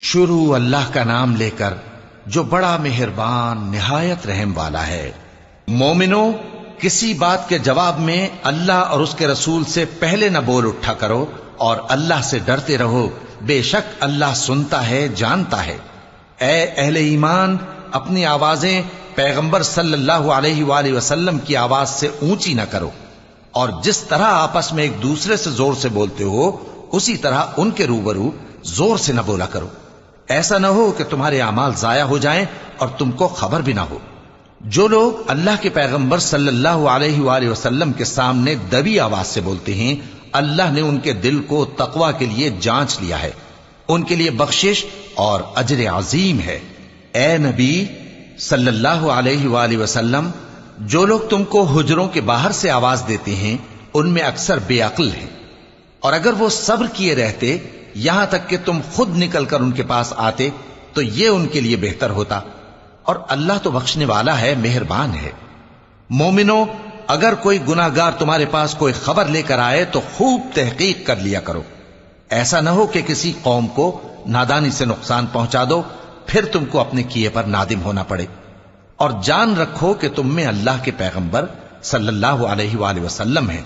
شروع اللہ کا نام لے کر جو بڑا مہربان نہایت رحم والا ہے۔ مومنو، کسی بات کے جواب میں اللہ اور اس کے رسول سے پہلے نہ بول اٹھا کرو اور اللہ سے ڈرتے رہو، بے شک اللہ سنتا ہے، جانتا ہے۔ اے اہل ایمان، اپنی آوازیں پیغمبر صلی اللہ علیہ وآلہ وسلم کی آواز سے اونچی نہ کرو، اور جس طرح آپس میں ایک دوسرے سے زور سے بولتے ہو اسی طرح ان کے روبرو زور سے نہ بولا کرو، ایسا نہ ہو کہ تمہارے اعمال ضائع ہو جائیں اور تم کو خبر بھی نہ ہو۔ جو لوگ اللہ کے پیغمبر صلی اللہ علیہ وآلہ وسلم کے سامنے دبی آواز سے بولتے ہیں، اللہ نے ان کے دل کو تقوی کے لیے جانچ لیا ہے، ان کے لیے بخشش اور اجر عظیم ہے۔ اے نبی صلی اللہ علیہ وآلہ وسلم، جو لوگ تم کو حجروں کے باہر سے آواز دیتے ہیں ان میں اکثر بے عقل ہیں، اور اگر وہ صبر کیے رہتے یہاں تک کہ تم خود نکل کر ان کے پاس آتے تو یہ ان کے لیے بہتر ہوتا، اور اللہ تو بخشنے والا ہے، مہربان ہے۔ مومنو، اگر کوئی گناہ گار تمہارے پاس کوئی خبر لے کر آئے تو خوب تحقیق کر لیا کرو، ایسا نہ ہو کہ کسی قوم کو نادانی سے نقصان پہنچا دو پھر تم کو اپنے کیے پر نادم ہونا پڑے۔ اور جان رکھو کہ تم میں اللہ کے پیغمبر صلی اللہ علیہ وآلہ وسلم ہیں،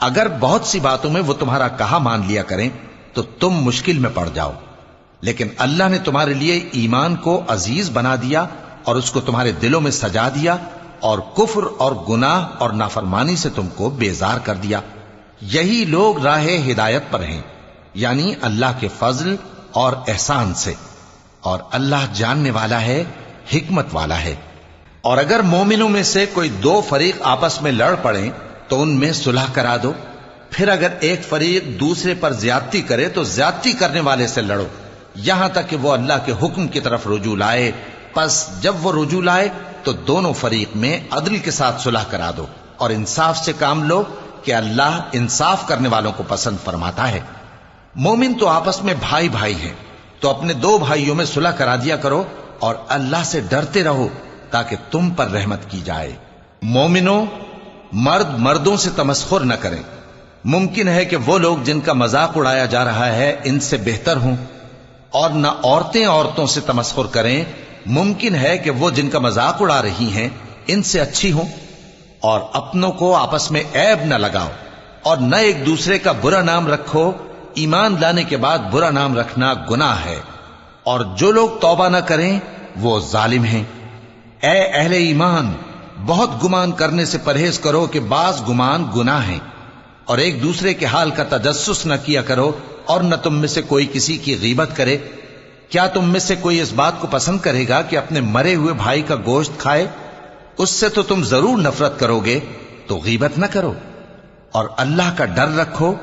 اگر بہت سی باتوں میں وہ تمہارا کہا مان لیا کریں تو تم مشکل میں پڑ جاؤ، لیکن اللہ نے تمہارے لیے ایمان کو عزیز بنا دیا اور اس کو تمہارے دلوں میں سجا دیا، اور کفر اور گناہ اور نافرمانی سے تم کو بیزار کر دیا۔ یہی لوگ راہ ہدایت پر ہیں، یعنی اللہ کے فضل اور احسان سے، اور اللہ جاننے والا ہے، حکمت والا ہے۔ اور اگر مومنوں میں سے کوئی دو فریق آپس میں لڑ پڑیں تو ان میں صلح کرا دو، پھر اگر ایک فریق دوسرے پر زیادتی کرے تو زیادتی کرنے والے سے لڑو، یہاں تک کہ وہ اللہ کے حکم کی طرف رجوع لائے۔ پس جب وہ رجوع لائے تو دونوں فریق میں عدل کے ساتھ صلح کرا دو اور انصاف سے کام لو کہ اللہ انصاف کرنے والوں کو پسند فرماتا ہے۔ مومن تو آپس میں بھائی بھائی ہیں، تو اپنے دو بھائیوں میں صلح کرا دیا کرو اور اللہ سے ڈرتے رہو تاکہ تم پر رحمت کی جائے۔ مومنوں، مرد مردوں سے تمسخر نہ کریں۔ ممکن ہے کہ وہ لوگ جن کا مذاق اڑایا جا رہا ہے ان سے بہتر ہوں، اور نہ عورتیں عورتوں سے تمسخر کریں، ممکن ہے کہ وہ جن کا مذاق اڑا رہی ہیں ان سے اچھی ہوں۔ اور اپنوں کو آپس میں عیب نہ لگاؤ، اور نہ ایک دوسرے کا برا نام رکھو، ایمان لانے کے بعد برا نام رکھنا گناہ ہے، اور جو لوگ توبہ نہ کریں وہ ظالم ہیں۔ اے اہل ایمان، بہت گمان کرنے سے پرہیز کرو کہ بعض گمان گناہ ہیں، اور ایک دوسرے کے حال کا تجسس نہ کیا کرو، اور نہ تم میں سے کوئی کسی کی غیبت کرے۔ کیا تم میں سے کوئی اس بات کو پسند کرے گا کہ اپنے مرے ہوئے بھائی کا گوشت کھائے؟ اس سے تو تم ضرور نفرت کرو گے، تو غیبت نہ کرو، اور اللہ کا ڈر رکھو،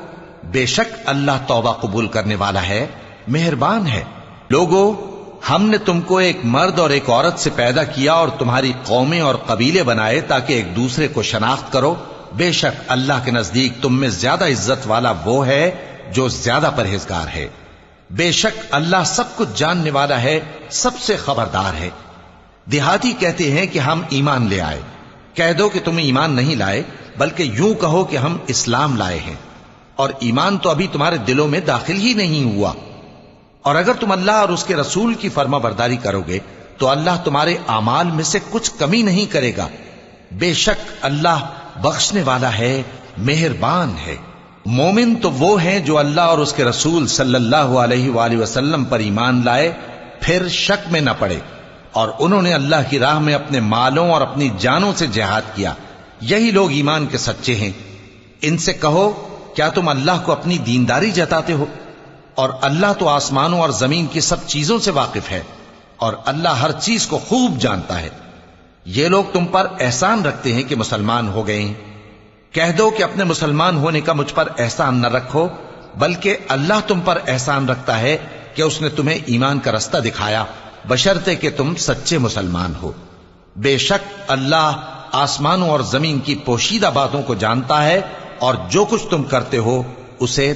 بے شک اللہ توبہ قبول کرنے والا ہے، مہربان ہے۔ لوگو، ہم نے تم کو ایک مرد اور ایک عورت سے پیدا کیا اور تمہاری قومیں اور قبیلے بنائے تاکہ ایک دوسرے کو شناخت کرو، بے شک اللہ کے نزدیک تم میں زیادہ عزت والا وہ ہے جو زیادہ پرہیزگار ہے۔ بے شک اللہ سب کچھ جاننے والا ہے، سب سے خبردار ہے۔ دیہاتی کہتے ہیں کہ ہم ایمان لے آئے، کہہ دو کہ تم ایمان نہیں لائے، بلکہ یوں کہو کہ ہم اسلام لائے ہیں، اور ایمان تو ابھی تمہارے دلوں میں داخل ہی نہیں ہوا۔ اور اگر تم اللہ اور اس کے رسول کی فرما برداری کرو گے تو اللہ تمہارے اعمال میں سے کچھ کمی نہیں کرے گا، بے شک اللہ بخشنے والا ہے، مہربان ہے۔ مومن تو وہ ہیں جو اللہ اور اس کے رسول صلی اللہ علیہ وآلہ وسلم پر ایمان لائے، پھر شک میں نہ پڑے، اور انہوں نے اللہ کی راہ میں اپنے مالوں اور اپنی جانوں سے جہاد کیا، یہی لوگ ایمان کے سچے ہیں۔ ان سے کہو، کیا تم اللہ کو اپنی دینداری جتاتے ہو؟ اور اللہ تو آسمانوں اور زمین کی سب چیزوں سے واقف ہے، اور اللہ ہر چیز کو خوب جانتا ہے۔ یہ لوگ تم پر احسان رکھتے ہیں کہ مسلمان ہو گئے ہیں، کہہ دو کہ اپنے مسلمان ہونے کا مجھ پر احسان نہ رکھو، بلکہ اللہ تم پر احسان رکھتا ہے کہ اس نے تمہیں ایمان کا رستہ دکھایا، بشرطے کہ تم سچے مسلمان ہو۔ بے شک اللہ آسمانوں اور زمین کی پوشیدہ باتوں کو جانتا ہے، اور جو کچھ تم کرتے ہو اسے